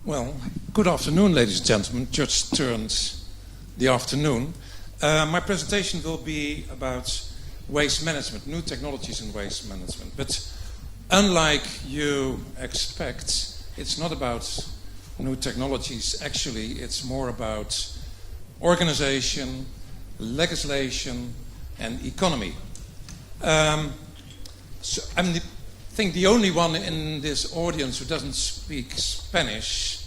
Well, good afternoon, ladies and gentlemen. Just turned the afternoon. My presentation will be about waste management, new technologies in waste management. But unlike you expect, it's not about new technologies. Actually, it's more about organization, legislation, and economy. So I'm think the only one in this audience who doesn't speak Spanish.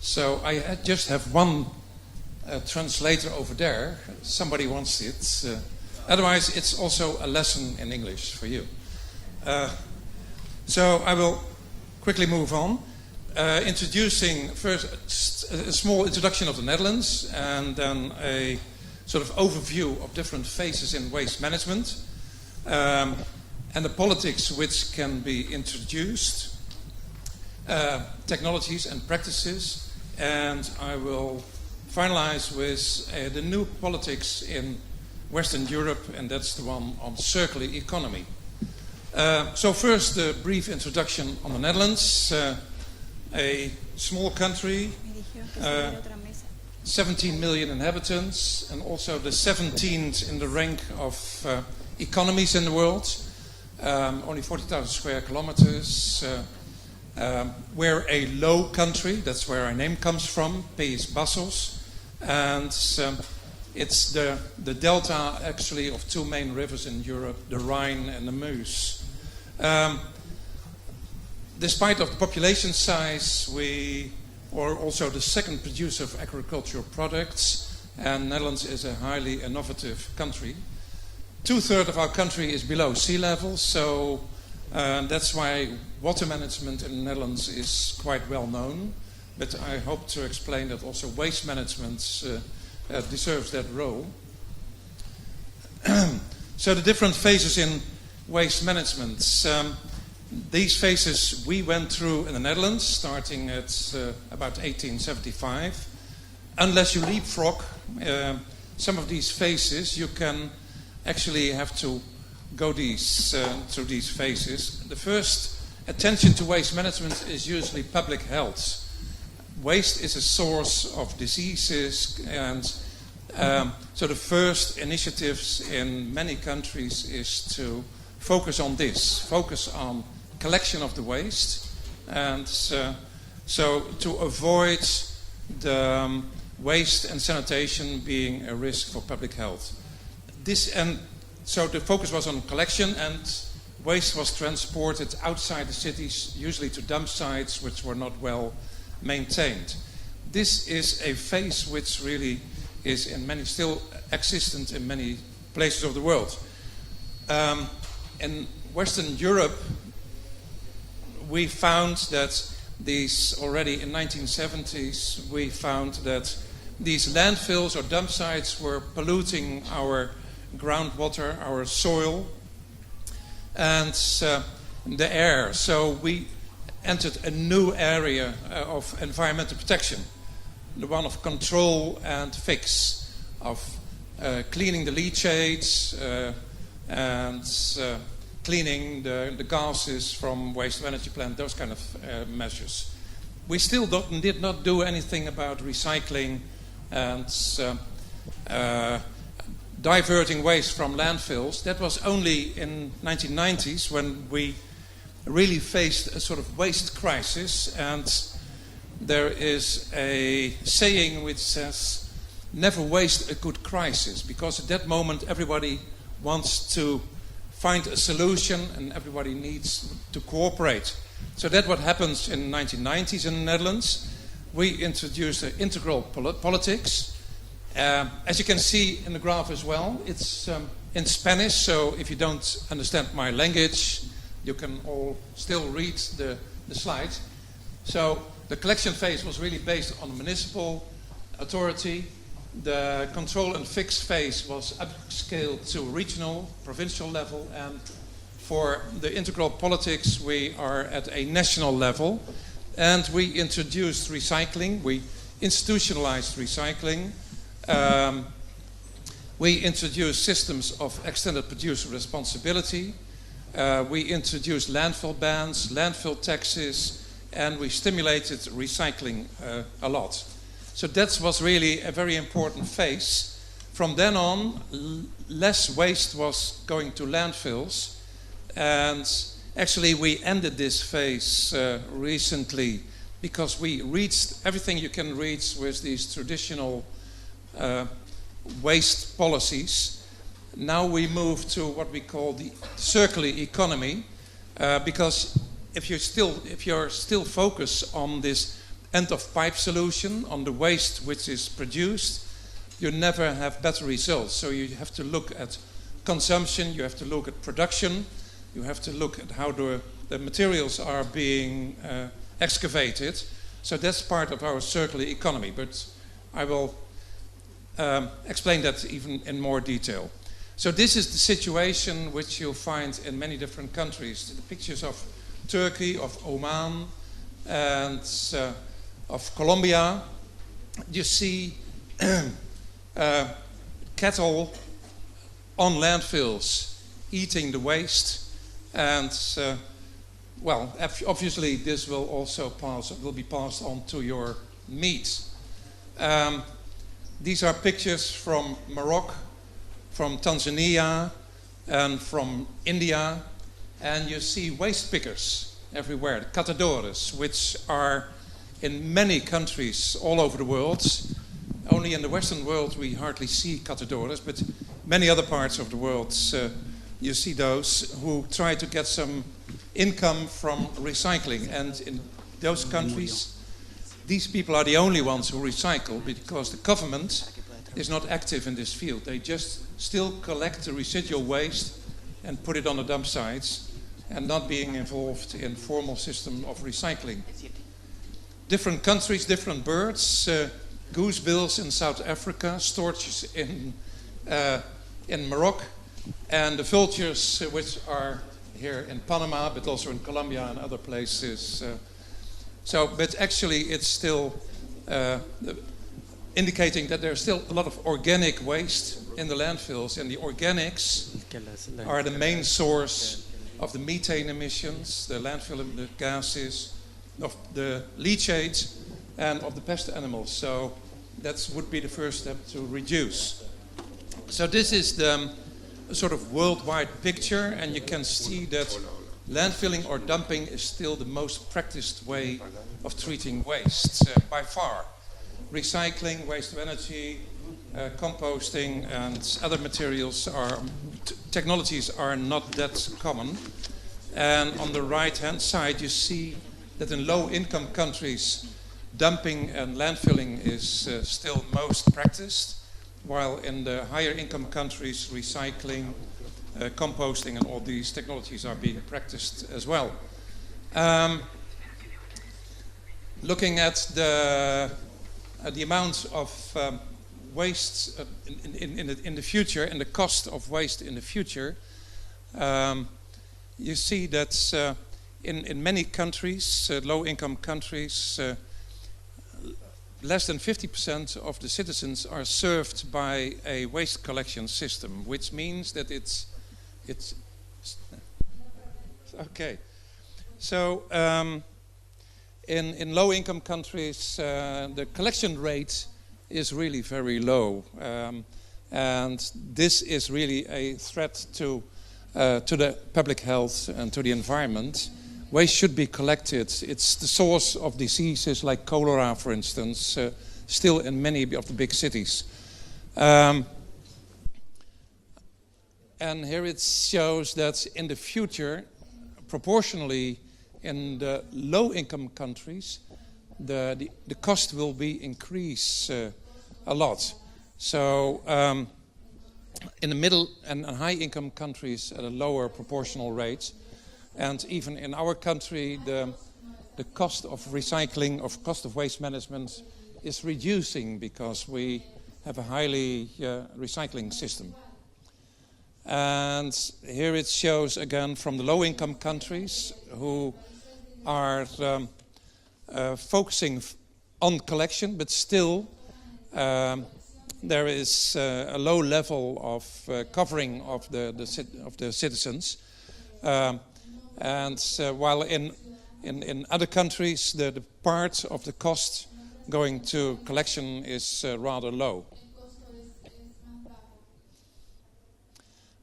So I just have one translator over there. Somebody wants it. Otherwise, it's also a lesson in English for you. So I will quickly move on. Introducing first a small introduction of the Netherlands, and then a sort of overview of different phases in waste management. And the politics which can be introduced, technologies and practices, and I will finalize with the new politics in Western Europe, and that's the one on circular economy. So first, a brief introduction on the Netherlands, a small country, 17 million inhabitants, and also the 17th in the rank of economies in the world. Only 40,000 square kilometers. We're a low country, that's where our name comes from, Pays Bassos. And it's the delta, actually, of two main rivers in Europe, the Rhine and the Meuse. Despite of the population size, we are also the second producer of agricultural products, and Netherlands is a highly innovative country. 2/3 of our country is below sea level, so that's why water management in the Netherlands is quite well known. But I hope to explain that also waste management deserves that role. So the different phases in waste management. These phases we went through in the Netherlands, starting at about 1875. Unless you leapfrog some of these phases, you can actually have to go through these phases. The first, attention to waste management is usually public health. Waste is a source of diseases, and so the first initiatives in many countries is to focus on this, focus on collection of the waste, and so to avoid the waste and sanitation being a risk for public health. So the focus was on collection, and waste was transported outside the cities, usually to dump sites which were not well maintained. This is a phase which really is still existent in many places of the world. In Western Europe, we found that already in 1970s, we found that these landfills or dump sites were polluting our groundwater, our soil, and the air. So we entered a new area of environmental protection, the one of control and fix, of cleaning the leachates and cleaning the gases from waste-to-energy plant, those kind of measures. We still did not do anything about recycling and diverting waste from landfills. That was only in 1990s when we really faced a sort of waste crisis, and there is a saying which says, never waste a good crisis, because at that moment everybody wants to find a solution and everybody needs to cooperate. So that's what happens in the 1990s in the Netherlands. We introduced integral politics. As you can see in the graph as well, it's in Spanish, so if you don't understand my language, you can all still read the slide. So the collection phase was really based on the municipal authority. The control and fix phase was upscaled to regional, provincial level, and for the integral politics, we are at a national level. And we introduced recycling, we institutionalized recycling. We introduced systems of extended producer responsibility. We introduced landfill bans, landfill taxes, and we stimulated recycling a lot. So that was really a very important phase. From then on, less waste was going to landfills, and actually we ended this phase recently because we reached everything you can reach with these traditional waste policies. Now we move to what we call the circular economy, because if you're still focused on this end of pipe solution, on the waste which is produced, you never have better results. So you have to look at consumption, you have to look at production, you have to look at how the materials are being excavated. So that's part of our circular economy, but I will explain that even in more detail. So this is the situation which you'll find in many different countries. The pictures of Turkey, of Oman, and of Colombia. You see cattle on landfills eating the waste, and well, obviously this will also be passed on to your meat. These are pictures from Morocco, from Tanzania, and from India, and you see waste pickers everywhere, the catadores, which are in many countries all over the world. Only in the Western world we hardly see catadores, but many other parts of the world you see those who try to get some income from recycling. And in those countries, these people are the only ones who recycle because the government is not active in this field. They just still collect the residual waste and put it on the dump sites and not being involved in formal system of recycling. Different countries, different birds. Goosebills in South Africa, storches in Morocco, and the vultures which are here in Panama, but also in Colombia and other places. But actually it's still indicating that there's still a lot of organic waste in the landfills, and the organics are the main source of the methane emissions, the landfill gases, of the leachates, and of the pest animals. So that would be the first step to reduce. So this is the sort of worldwide picture, and you can see that landfilling or dumping is still the most practiced way of treating waste by far. Recycling, waste to energy, composting, and other materials technologies are not that common. And on the right-hand side, you see that in low-income countries, dumping and landfilling is still most practiced, while in the higher income countries, recycling, composting, and all these technologies are being practiced as well. Looking at the amount of waste in the future and the cost of waste in the future, you see that in many countries, low-income countries, less than 50% of the citizens are served by a waste collection system, which means that it's okay. So in low-income countries, the collection rate is really very low, and this is really a threat to the public health and to the environment. Waste should be collected. It's the source of diseases like cholera, for instance, still in many of the big cities. And here it shows that in the future, proportionally in the low-income countries, the cost will be increased a lot. So in the middle and high-income countries at a lower proportional rate. And even in our country, the cost of recycling, of cost of waste management is reducing because we have a highly recycling system. And here it shows again from the low-income countries who are focusing on collection, but still there is a low level of covering of the citizens. And while in In other countries, the part of the cost going to collection is rather low.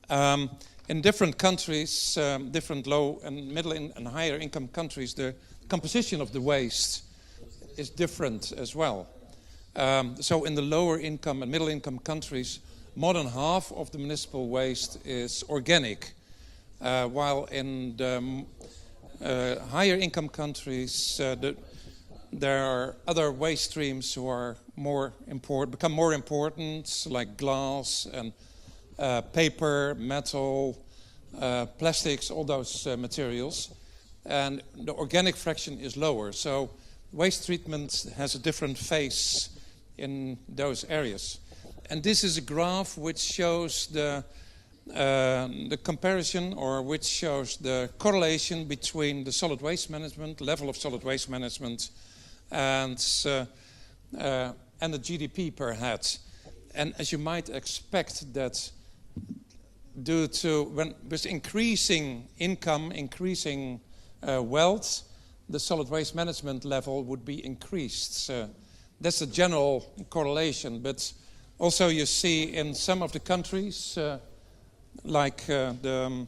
In different countries, different low and middle and higher income countries, the composition of the waste is different as well. So in the lower income and middle income countries, more than half of the municipal waste is organic, while in the higher income countries, there are other waste streams who are become more important, like glass and paper, metal, plastics, all those materials. And the organic fraction is lower. So waste treatment has a different face in those areas. And this is a graph which shows the comparison, or which shows the correlation between the solid waste management, level of solid waste management, and the GDP per head. And as you might expect, that due to with increasing income, increasing wealth, the solid waste management level would be increased. That's a general correlation, but also you see in some of the countries, like there's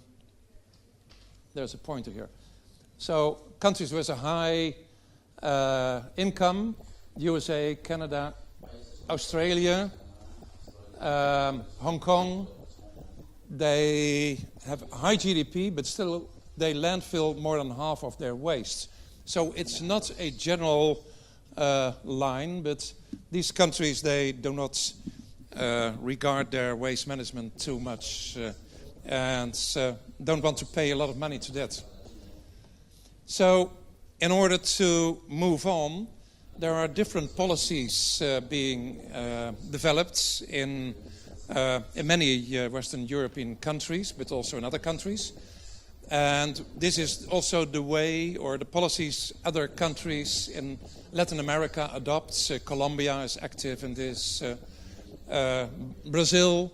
a pointer here. So countries with a high income, USA, Canada, Australia, Hong Kong, they have high GDP, but still they landfill more than half of their waste. So it's not a general line, but these countries, they do not regard their waste management too much and don't want to pay a lot of money to that. So in order to move on, there are different policies being developed in many Western European countries, but also in other countries. And this is also the way, or the policies other countries in Latin America adopt. Colombia is active in this. Brazil,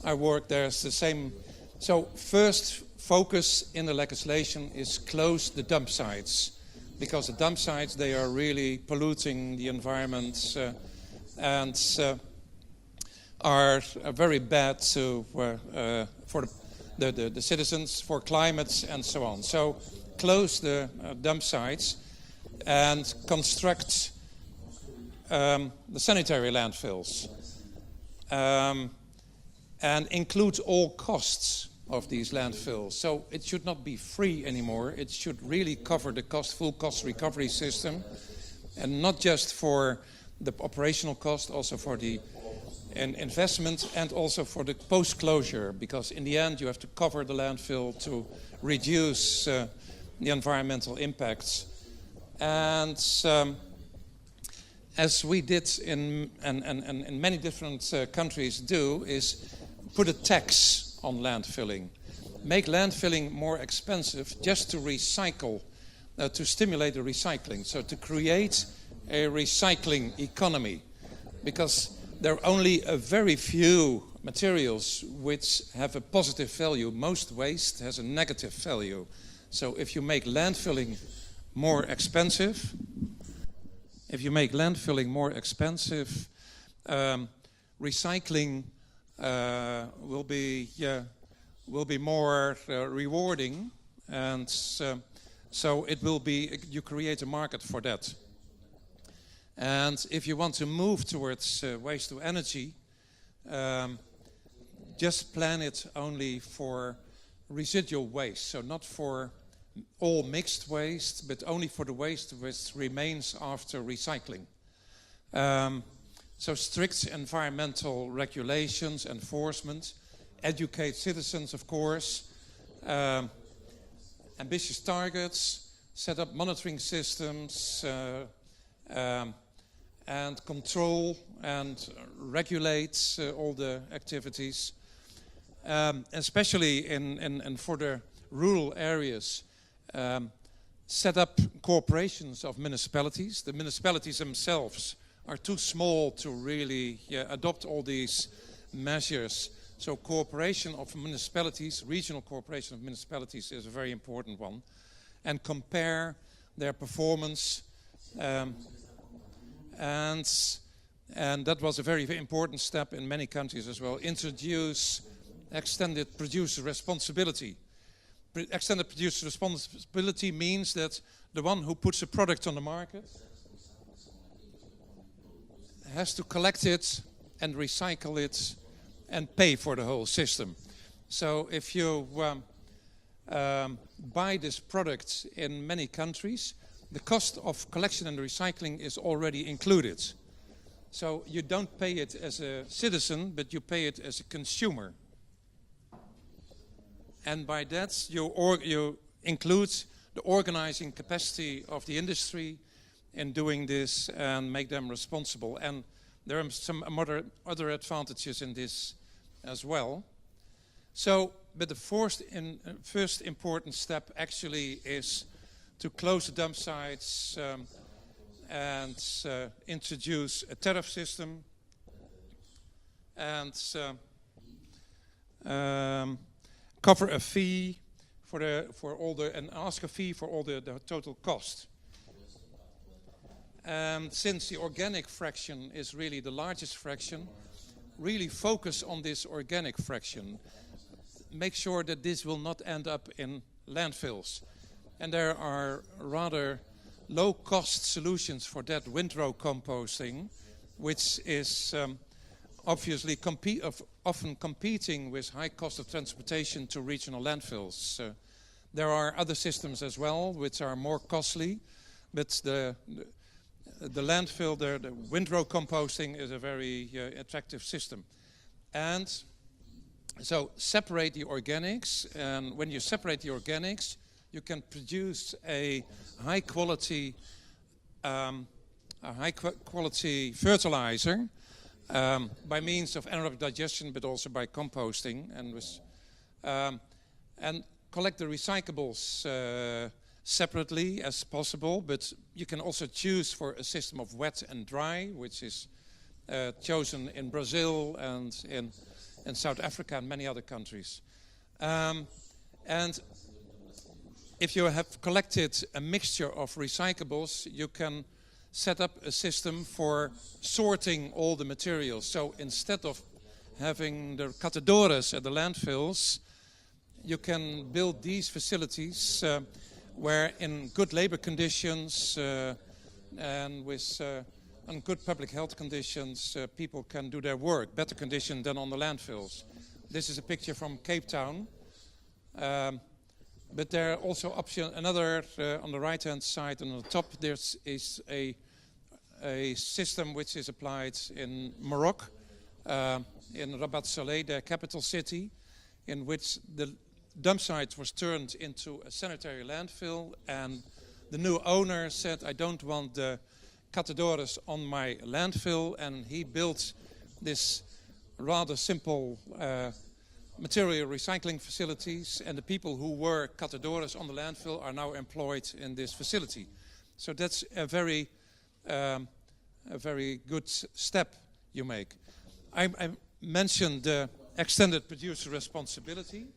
I work there, it's the same. So first focus in the legislation is close the dump sites, because the dump sites, they are really polluting the environment and are very bad for the citizens, for climate and so on. So close the dump sites and construct the sanitary landfills and include all costs of these landfills. So it should not be free anymore. It should really cover the full cost recovery system, and not just for the operational cost, also for the investment and also for the post-closure, because in the end you have to cover the landfill to reduce the environmental impacts. And as we did in many different countries do, is put a tax on landfilling. Make landfilling more expensive just to recycle, to stimulate the recycling. So to create a recycling economy, because there are only a very few materials which have a positive value. Most waste has a negative value. So if you make landfilling more expensive, recycling will be more rewarding, and so it will be, you create a market for that. And if you want to move towards waste to energy, just plan it only for residual waste, so not for all mixed waste, but only for the waste which remains after recycling. So strict environmental regulations, enforcement, educate citizens, of course, ambitious targets, set up monitoring systems, and control and regulate all the activities, especially in for the rural areas. Set up corporations of municipalities. The municipalities themselves are too small to really adopt all these measures. So cooperation of municipalities, regional cooperation of municipalities, is a very important one. And compare their performance, and that was a very, very important step in many countries as well. Introduce extended producer responsibility. Extended producer responsibility means that the one who puts a product on the market has to collect it and recycle it and pay for the whole system. So if you buy this product in many countries, the cost of collection and recycling is already included. So you don't pay it as a citizen, but you pay it as a consumer. And by that, you include the organizing capacity of the industry in doing this and make them responsible. And there are some other advantages in this as well. So, but the first important step actually is to close the dump sites and introduce a tariff system and cover a fee and ask a fee for all the total cost. And since the organic fraction is really the largest fraction, really focus on this organic fraction. Make sure that this will not end up in landfills. And there are rather low-cost solutions for that, windrow composting, which is obviously often competing with high cost of transportation to regional landfills. There are other systems as well, which are more costly, but the landfill, the windrow composting is a very attractive system. And so separate the organics, and when you separate the organics, you can produce a high quality fertilizer by means of anaerobic digestion, but also by composting, and collect the recyclables separately as possible. But you can also choose for a system of wet and dry, which is chosen in Brazil and in South Africa and many other countries. And if you have collected a mixture of recyclables, you can set up a system for sorting all the materials. So instead of having the catadores at the landfills, you can build these facilities where in good labor conditions and with on good public health conditions, people can do their work, better condition than on the landfills. This is a picture from Cape Town. But there are also another on the right-hand side, and on the top there is a system which is applied in Morocco, in Rabat Saleh, their capital city, in which the dump site was turned into a sanitary landfill, and the new owner said, I don't want the catadores on my landfill, and he built this rather simple material recycling facilities, and the people who were catadores on the landfill are now employed in this facility. So that's a very good step you make. I mentioned the extended producer responsibility.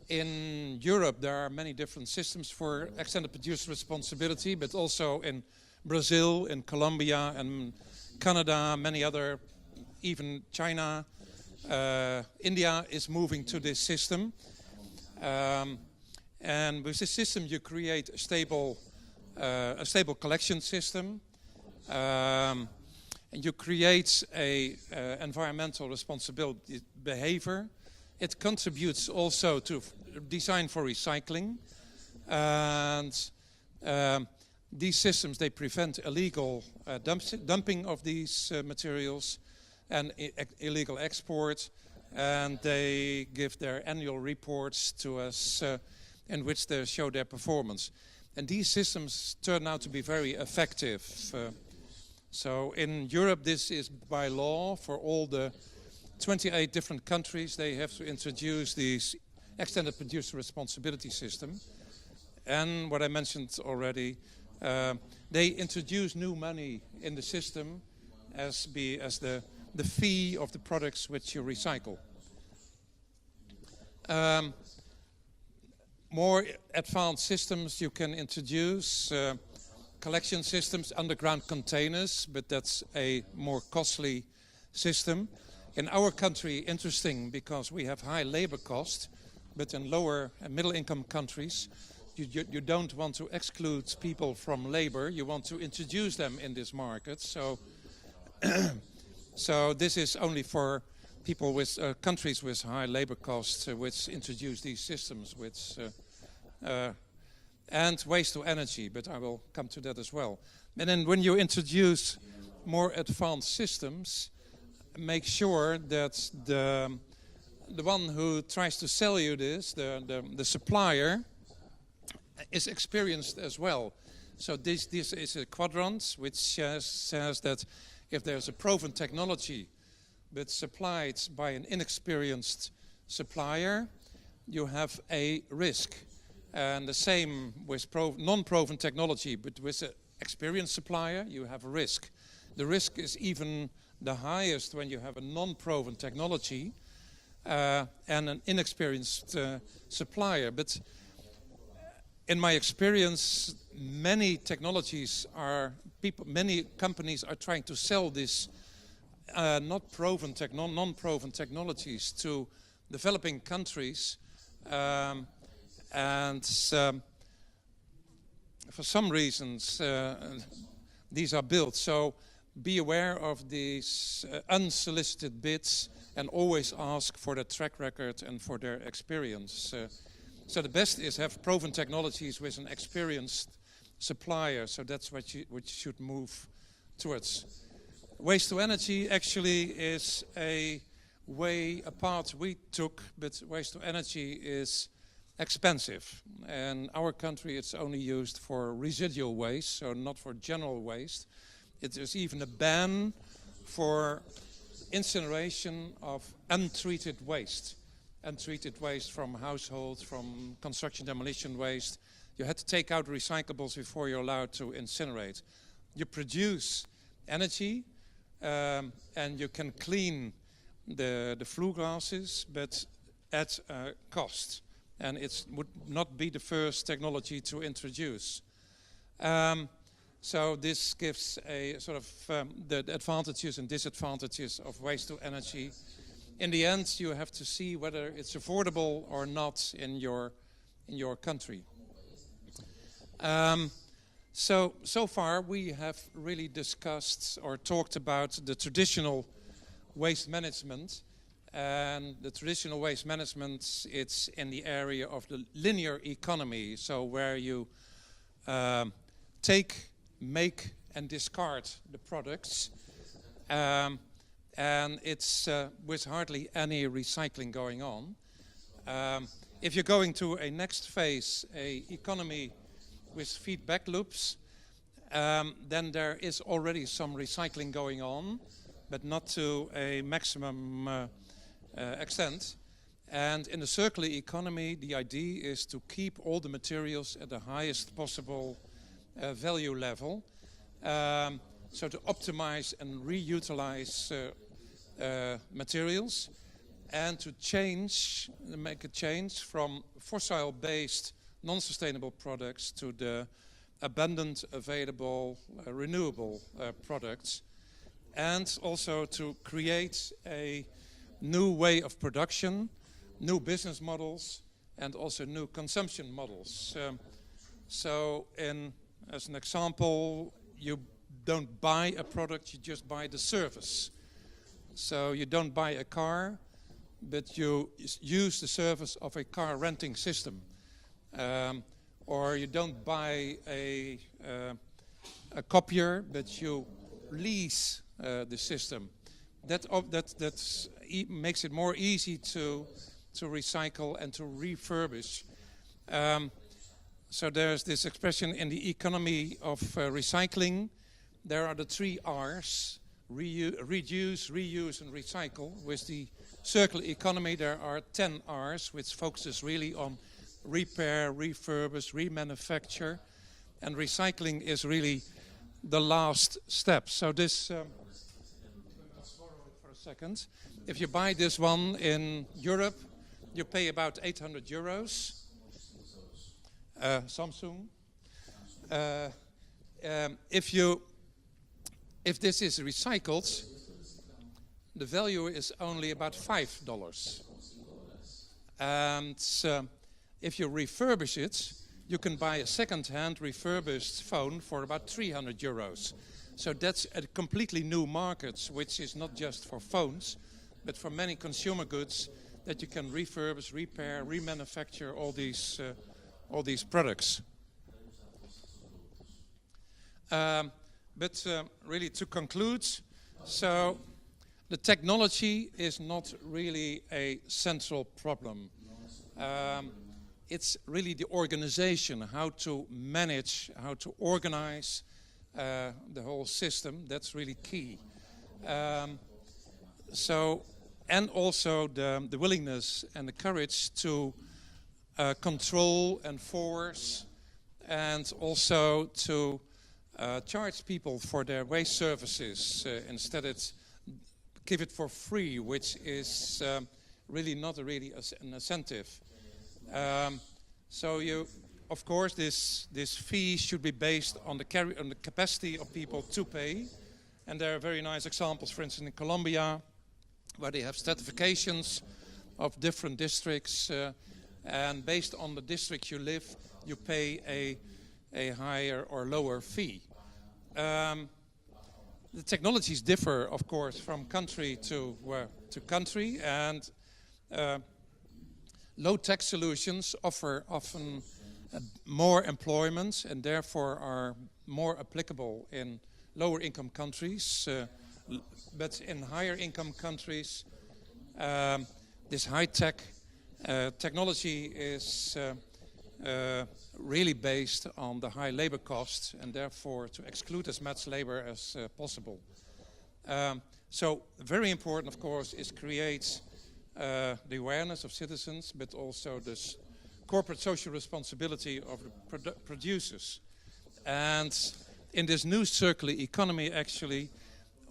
In Europe, there are many different systems for extended producer responsibility, but also in Brazil, in Colombia, and Canada, many other, even China. India is moving to this system. And with this system, you create a stable collection system. And you create a environmental responsibility behavior. It contributes also to design for recycling. And these systems, they prevent illegal dumping of these materials and illegal export. And they give their annual reports to us in which they show their performance. And these systems turn out to be very effective. So in Europe, this is by law for all the 28 different countries. They have to introduce these extended producer responsibility system. And what I mentioned already, they introduce new money in the system as the fee of the products which you recycle. more advanced systems, you can introduce collection systems, underground containers, but that's a more costly system. In our country, interesting because we have high labor cost, but in lower and middle income countries, you don't want to exclude people from labor. You want to introduce them in this market. So, so this is only for people with countries with high labor costs, which introduce these systems, which and waste to energy. But I will come to that as well. And then when you introduce more advanced systems, make sure that the one who tries to sell you this, the supplier, is experienced as well. So this is a quadrant which says that if there's a proven technology but supplied by an inexperienced supplier, you have a risk. And the same with non-proven technology, but with an experienced supplier, you have a risk. The risk is even the highest when you have a non-proven technology and an inexperienced supplier. But in my experience, many companies are trying to sell this non-proven technologies to developing countries, and for some reasons these are built. So be aware of these unsolicited bids and always ask for their track record and for their experience. So the best is have proven technologies with an experienced supplier. So that's what you should move towards. Waste to energy actually is a path we took, but waste to energy is expensive. In our country, it's only used for residual waste, so not for general waste. It is even a ban for incineration of untreated waste. Untreated waste from households, from construction demolition waste. You had to take out recyclables before you're allowed to incinerate. You produce energy and you can clean the flue gases, but at a cost. And it would not be the first technology to introduce. So this gives a sort of the advantages and disadvantages of waste to energy. In the end, you have to see whether it's affordable or not in your country. So far we have really discussed or talked about the traditional waste management. And the traditional waste management, it's in the area of the linear economy. So where you take, make and discard the products. And it's with hardly any recycling going on. If you're going to a next phase, a economy with feedback loops, then there is already some recycling going on, but not to a maximum extent. And in the circular economy, the idea is to keep all the materials at the highest possible value level. So to optimize and reutilize materials and to make a change from fossil-based non-sustainable products to the abundant, available, renewable products, and also to create a new way of production, new business models, and also new consumption models. So as an example, you don't buy a product, you just buy the service. So you don't buy a car, but you use the service of a car renting system. Or you don't buy a copier, but you lease the system. That makes it more easy to recycle and to refurbish. So there's this expression in the economy of recycling. There are the 3 R's: reduce, reuse, and recycle. With the circular economy, there are 10 R's, which focuses really on repair, refurbish, remanufacture, and recycling is really the last step. So this, let's borrow it for a second. If you buy this one in Europe, you pay about 800 euros. Samsung. If this is recycled, the value is only about $5. And if you refurbish it, you can buy a second-hand refurbished phone for about €300. So that's a completely new market, which is not just for phones, but for many consumer goods that you can refurbish, repair, remanufacture all these products. But really to conclude, so the technology is not really a central problem. It's really the organization, how to manage, how to organize the whole system. That's really key. And also the willingness and the courage to control, enforce, and also to charge people for their waste services instead of give it for free, which is really not really an incentive. Of course, this fee should be based on the capacity of people to pay, and there are very nice examples. For instance, in Colombia, where they have stratifications of different districts, and based on the district you live, you pay a higher or lower fee. The technologies differ, of course, from country to country, and low-tech solutions offer often more employment and therefore are more applicable in lower-income countries. But in higher-income countries, this high-tech technology is really based on the high labor costs, and therefore to exclude as much labor as possible. So very important, of course, is create the awareness of citizens, but also this corporate social responsibility of the producers. And in this new circular economy, actually,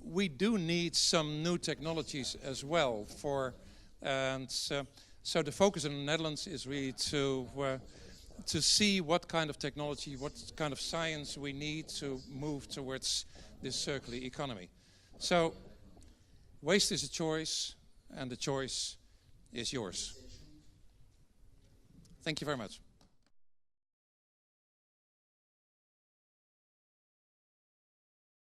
we do need some new technologies as well. So the focus in the Netherlands is really to see what kind of technology, what kind of science we need to move towards this circular economy. So waste is a choice, and the choice is yours. Thank you very much.